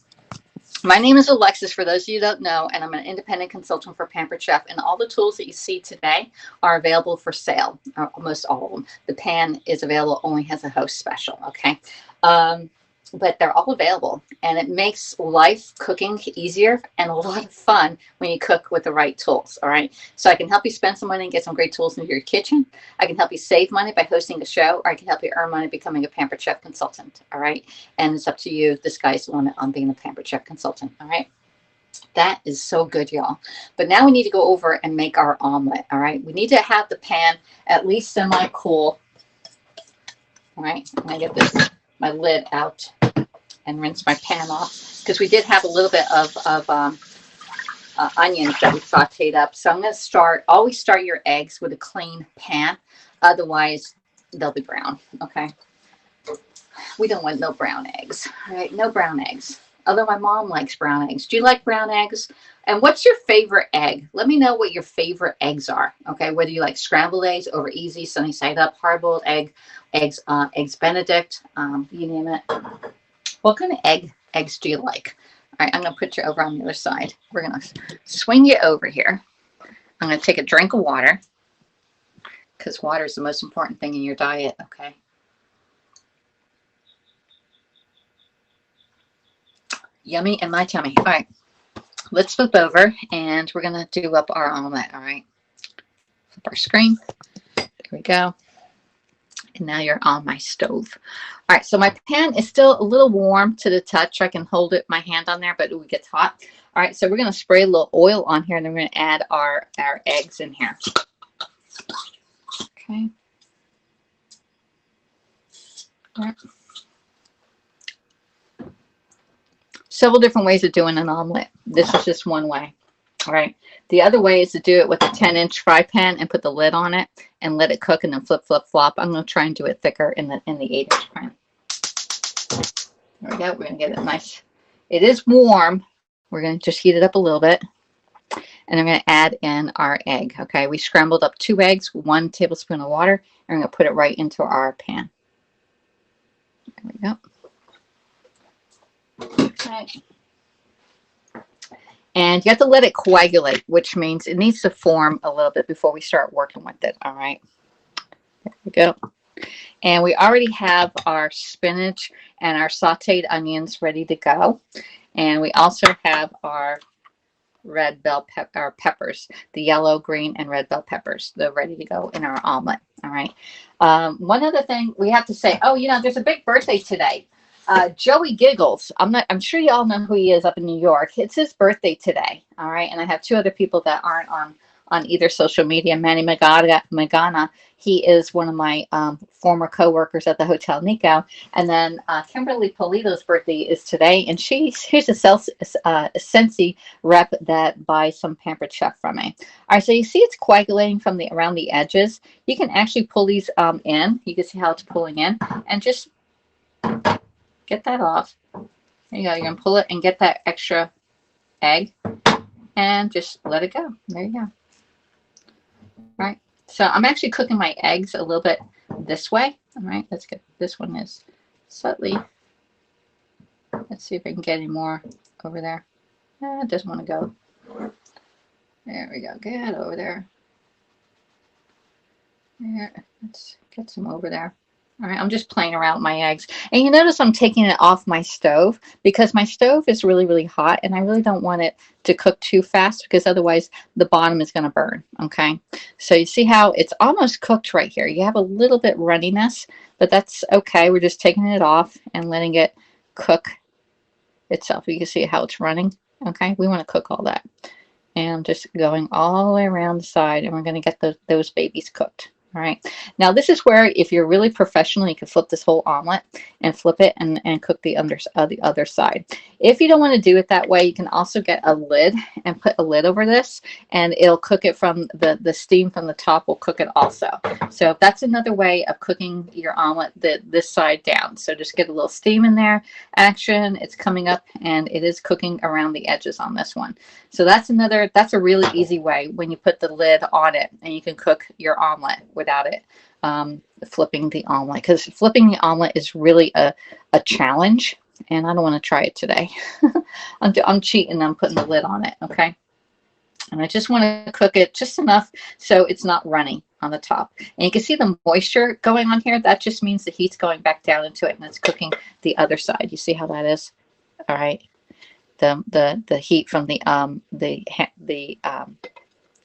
[SPEAKER 1] My name is Alexis, for those of you who don't know, and I'm an independent consultant for Pampered Chef. And all the tools that you see today are available for sale, almost all of them. The pan is available, only has a host special, okay? but they're all available, and it makes life cooking easier and a lot of fun when you cook with the right tools. All right, so I can help you spend some money and get some great tools into your kitchen. I can help you save money by hosting a show, or I can help you earn money becoming a Pampered Chef consultant. All right, and it's up to you. The sky's the limit on being a Pampered Chef consultant. All right, that is so good, y'all. But now we need to go over and make our omelet. All right, we need to have the pan at least semi-cool. All right, I'm gonna get this my lid out and rinse my pan off, because we did have a little bit of onions that we sauteed up. So I'm going to always start your eggs with a clean pan. Otherwise, they'll be brown. Okay. We don't want no brown eggs. All right. No brown eggs. Although my mom likes brown eggs. Do you like brown eggs? And what's your favorite egg? Let me know what your favorite eggs are. Okay. Whether you like scrambled eggs, over easy, sunny side up, hard-boiled eggs Benedict, you name it. What kind of eggs do you like? All right, I'm going to put you over on the other side. We're going to swing you over here. I'm going to take a drink of water, because water is the most important thing in your diet, okay? Yummy in my tummy. All right, let's flip over, and we're going to do up our omelet, all right? Flip our screen. There we go. And now you're on my stove. All right, so my pan is still a little warm to the touch. I can hold my hand on there, but it gets hot. All right, so we're going to spray a little oil on here, and then we're going to add our eggs in here. Okay. All right. Several different ways of doing an omelet. This is just one way. All right. The other way is to do it with a 10-inch fry pan and put the lid on it and let it cook, and then flip, flip, flop. I'm going to try and do it thicker in the 8-inch pan. There we go. We're going to get it nice. It is warm. We're going to just heat it up a little bit. And I'm going to add in our egg. Okay. We scrambled up 2 eggs, 1 tablespoon of water, and we're going to put it right into our pan. There we go. Okay. And you have to let it coagulate, which means it needs to form a little bit before we start working with it. All right. There we go. And we already have our spinach and our sauteed onions ready to go. And we also have our red bell peppers, the yellow, green, and red bell peppers. They're ready to go in our omelet. All right. One other thing we have to say, oh, you know, there's a big birthday today. Joey Giggles. I'm sure you all know who he is up in New York. It's his birthday today. All right. And I have 2 other people that aren't on either social media. Manny Magana. He is one of my former co-workers at the Hotel Nico. And then Kimberly Polito's birthday is today. And she's a Scentsy rep that buys some Pampered Chef from me. All right. So you see it's coagulating from around the edges. You can actually pull these in. You can see how it's pulling in. And just get that off. There you go. You're going to pull it and get that extra egg and just let it go. There you go. All right. So I'm actually cooking my eggs a little bit this way. All right. Let's get this one is slightly. Let's see if I can get any more over there. It doesn't want to go. There we go. Get over there. There. Let's get some over there. All right, I'm just playing around with my eggs. And you notice I'm taking it off my stove because my stove is really, really hot, and I really don't want it to cook too fast because otherwise the bottom is going to burn, okay? So you see how it's almost cooked right here. You have a little bit runniness, but that's okay. We're just taking it off and letting it cook itself. You can see how it's running, okay? We want to cook all that. And I'm just going all the way around the side, and we're going to get those babies cooked. All right. Now this is where, if you're really professional, you can flip this whole omelet and flip it and cook the other side. If you don't want to do it that way, you can also get a lid and put a lid over this, and it'll cook it from the steam from the top will cook it also. So that's another way of cooking your omelet this side down. So just get a little steam in there. Action. It's coming up, and it is cooking around the edges on this one. So that's a really easy way when you put the lid on it, and you can cook your omelet without it flipping the omelet, because flipping the omelet is really a challenge, and I don't want to try it today. I'm cheating. I'm putting the lid on it, okay? And I just want to cook it just enough so it's not runny. on the top. And you can see the moisture going on here. That just means the heat's going back down into it and it's cooking the other side. You see how that is? All right. The heat from the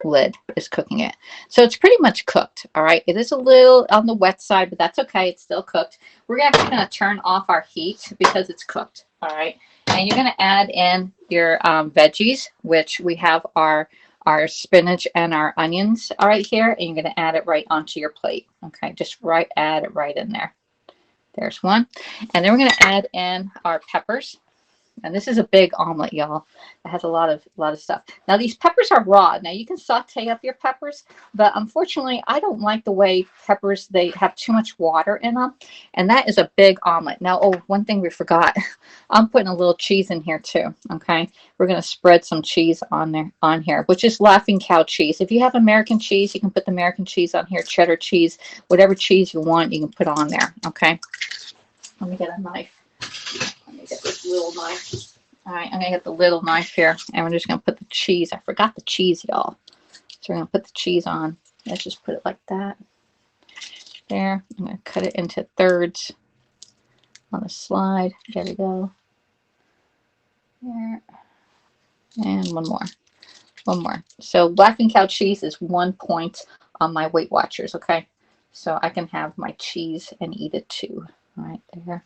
[SPEAKER 1] lid is cooking it. So it's pretty much cooked. All right. It is a little on the wet side, but that's okay. It's still cooked. We're actually going to turn off our heat because it's cooked. All right. And you're going to add in your veggies, which we have our spinach and our onions right here. And you're going to add it right onto your plate. Okay. Just add it right in there. There's one. And then we're going to add in our peppers. And this is a big omelet, y'all. It has a lot of stuff. Now these peppers are raw. Now you can saute up your peppers, but unfortunately I don't like the way peppers, they have too much water in them. And that is a big omelet. Now, oh, one thing we forgot. I'm putting a little cheese in here too. Okay. We're going to spread some cheese on here, which is Laughing Cow cheese. If you have American cheese, you can put the American cheese on here, cheddar cheese, whatever cheese you want, you can put on there. Okay. Let me get a knife. Let me get this little knife. All right, I'm going to get the little knife here, and we're just going to put the cheese. I forgot the cheese, y'all. So we're going to put the cheese on. Let's just put it like that. There. I'm going to cut it into thirds on the slide. There we go. There. And one more. One more. So Laughing Cow cheese is 1 point on my Weight Watchers, okay? So I can have my cheese and eat it too. All right, there.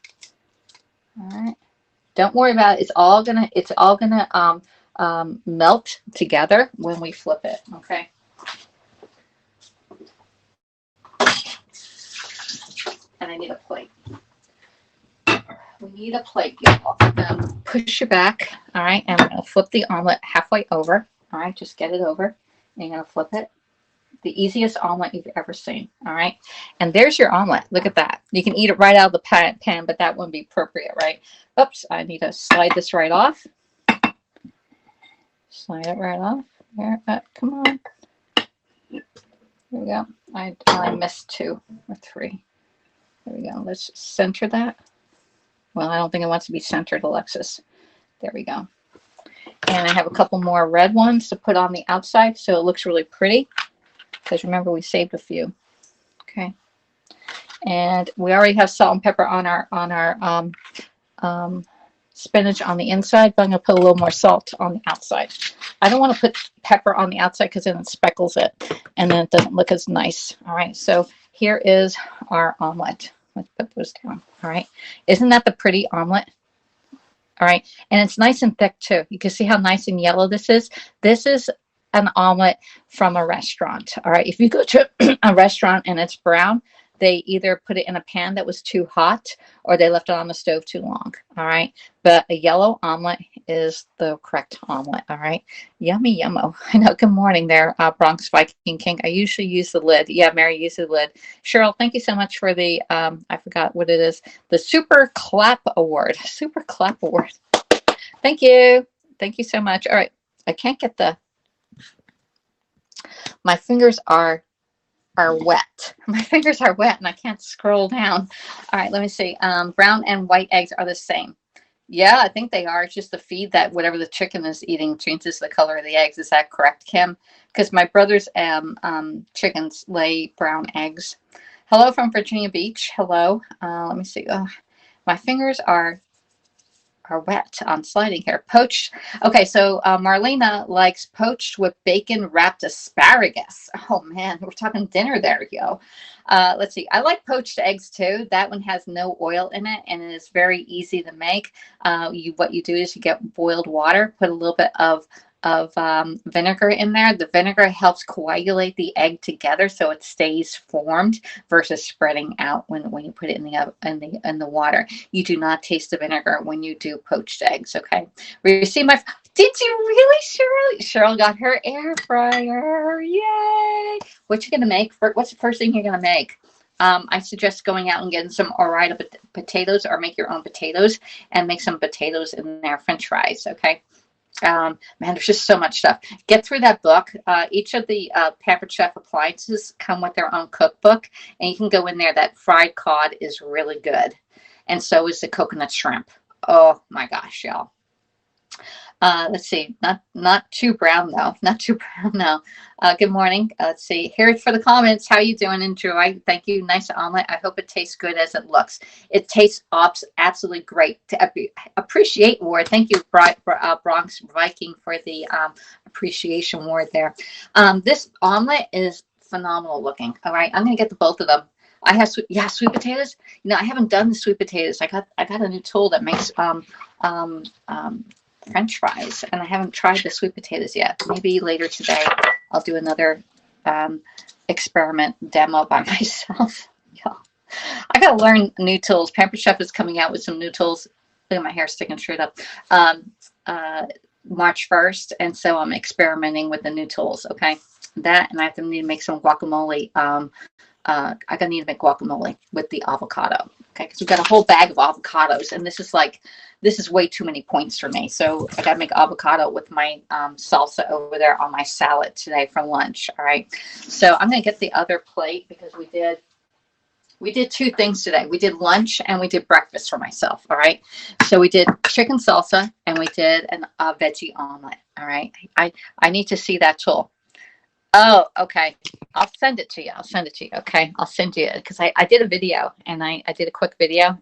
[SPEAKER 1] All right. Don't worry about it. It's all gonna melt together when we flip it. Okay. And I need a plate. We need a plate, y'all. Push it back. All right. And we're gonna flip the omelet halfway over. All right. Just get it over. And you're gonna flip it. The easiest omelet you've ever seen. All right. And there's your omelet. Look at that. You can eat it right out of the pan, but that wouldn't be appropriate, right? Oops. I need to slide this right off. Slide it right off. There. Come on. There we go. I missed 2 or 3. There we go. Let's center that. Well, I don't think it wants to be centered, Alexis. There we go. And I have a couple more red ones to put on the outside so it looks really pretty. Because remember, we saved a few. Okay. And we already have salt and pepper on our spinach on the inside, but I'm going to put a little more salt on the outside. I don't want to put pepper on the outside because then it speckles it and then it doesn't look as nice. All right. So here is our omelet. Let's put those down. All right. Isn't that the pretty omelet? All right. And it's nice and thick too. You can see how nice and yellow this is. This is an omelet from a restaurant. All right. If you go to a restaurant and it's brown, they either put it in a pan that was too hot or they left it on the stove too long. All right. But a yellow omelet is the correct omelet. All right. Yummy, yummo. I know. Good morning there, Bronx Viking King. I usually use the lid. Yeah, Mary used the lid. Cheryl, thank you so much for the, I forgot what it is, the Super Clap Award. Super Clap Award. Thank you. Thank you so much. All right. I can't get my fingers are wet. My fingers are wet and I can't scroll down. All right, let me see. Brown and white eggs are the same. Yeah, I think they are. It's just the feed that whatever the chicken is eating changes the color of the eggs. Is that correct, Kim? Because my brother's chickens lay brown eggs. Hello from Virginia Beach. Hello. Let me see. My fingers are wet on sliding here. Poached. Okay, so Marlena likes poached with bacon wrapped asparagus. Oh man, we're talking dinner there, yo. Let's see. I like poached eggs too. That one has no oil in it and it is very easy to make. What you do is you get boiled water, put a little bit of vinegar in there. The vinegar helps coagulate the egg together so it stays formed versus spreading out when you put it in the water. You do not taste the vinegar when you do poached eggs. Okay. Receive my. Did you really, Cheryl? Cheryl got her air fryer. Yay! What you gonna make? What's the first thing you're gonna make? I suggest going out and getting some Ore-Ida potatoes or make your own potatoes and make some potatoes in there, French fries. Okay. Man, there's just so much stuff. Get through that book. Each of the Pampered Chef appliances come with their own cookbook, and you can go in there. That fried cod is really good, and so is the coconut shrimp. Oh my gosh, y'all. Let's see, not too brown though, not too brown now. Good morning. Let's see. Here for the comments. How you doing? Enjoy. Thank you. Nice omelet. I hope it tastes good as it looks. It tastes absolutely great. Appreciate word. Thank you, Bronx Viking, for the appreciation word there. This omelet is phenomenal looking. All right, I'm gonna get the both of them. I have sweet potatoes. You know, I haven't done the sweet potatoes. I got a new tool that makes French fries, and I haven't tried the sweet potatoes yet. Maybe later today I'll do another experiment demo by myself. Yeah, I gotta learn new tools. Pampered Chef is coming out with some new tools. Look at my hair sticking straight up. March 1st, and so I'm experimenting with the new tools. Okay, that, and I need to make some guacamole. I gotta need to make guacamole with the avocado. Okay, because we've got a whole bag of avocados, and this is way too many points for me. So I gotta make avocado with my salsa over there on my salad today for lunch. All right, so I'm gonna get the other plate because we did two things today. We did lunch and we did breakfast for myself. All right, so we did chicken salsa and we did a veggie omelet. All right, I need to see that tool. Oh, okay. I'll send it to you. Okay. I'll send you it because I did a video, and I did a quick video.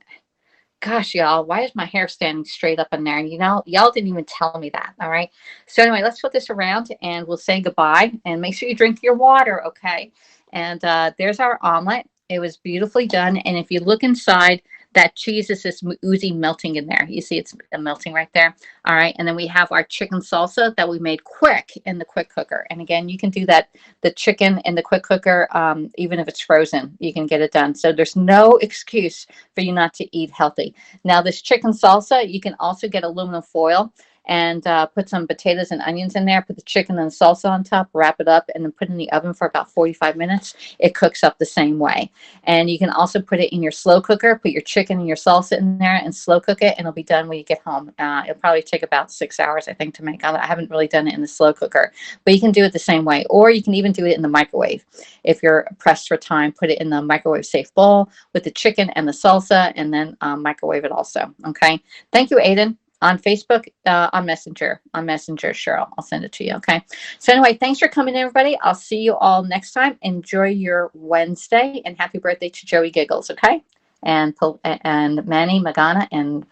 [SPEAKER 1] Gosh, y'all, why is my hair standing straight up in there? You know, y'all didn't even tell me that. All right. So anyway, let's put this around and we'll say goodbye, and make sure you drink your water. Okay. And there's our omelet. It was beautifully done. And if you look inside, that cheese is this oozy melting in there. You see it's melting right there. All right. And then we have our chicken salsa that we made quick in the quick cooker. And again, you can do that, the chicken in the quick cooker, even if it's frozen, you can get it done. So there's no excuse for you not to eat healthy. Now, this chicken salsa, you can also get aluminum foil and put some potatoes and onions in there, put the chicken and the salsa on top, wrap it up, and then put it in the oven for about 45 minutes. It cooks up the same way. And you can also put it in your slow cooker, put your chicken and your salsa in there and slow cook it, and it'll be done when you get home. It'll probably take about 6 hours, I think, to make. I haven't really done it in the slow cooker, but you can do it the same way. Or you can even do it in the microwave. If you're pressed for time, put it in the microwave safe bowl with the chicken and the salsa, and then microwave it also. Okay. Thank you, Aiden. On Facebook, on Messenger, Cheryl. I'll send it to you, okay? So anyway, thanks for coming in, everybody. I'll see you all next time. Enjoy your Wednesday, and happy birthday to Joey Giggles, okay? And Manny Magana and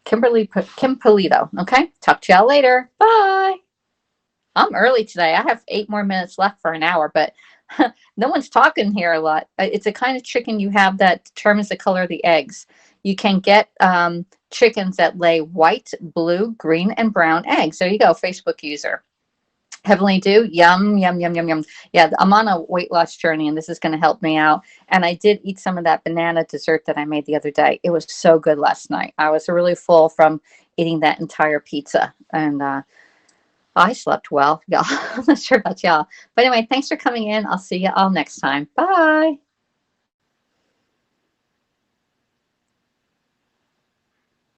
[SPEAKER 1] Kim Polito, okay? Talk to y'all later. Bye. I'm early today. I have 8 more minutes left for an hour, but no one's talking here a lot. It's a kind of chicken you have that determines the color of the eggs. You can get chickens that lay white, blue, green, and brown eggs. There you go, Facebook user. Heavenly Dew, yum, yum, yum, yum, yum. Yeah, I'm on a weight loss journey, and this is going to help me out. And I did eat some of that banana dessert that I made the other day. It was so good last night. I was really full from eating that entire pizza. And I slept well, y'all. I'm not sure about y'all. But anyway, thanks for coming in. I'll see you all next time. Bye.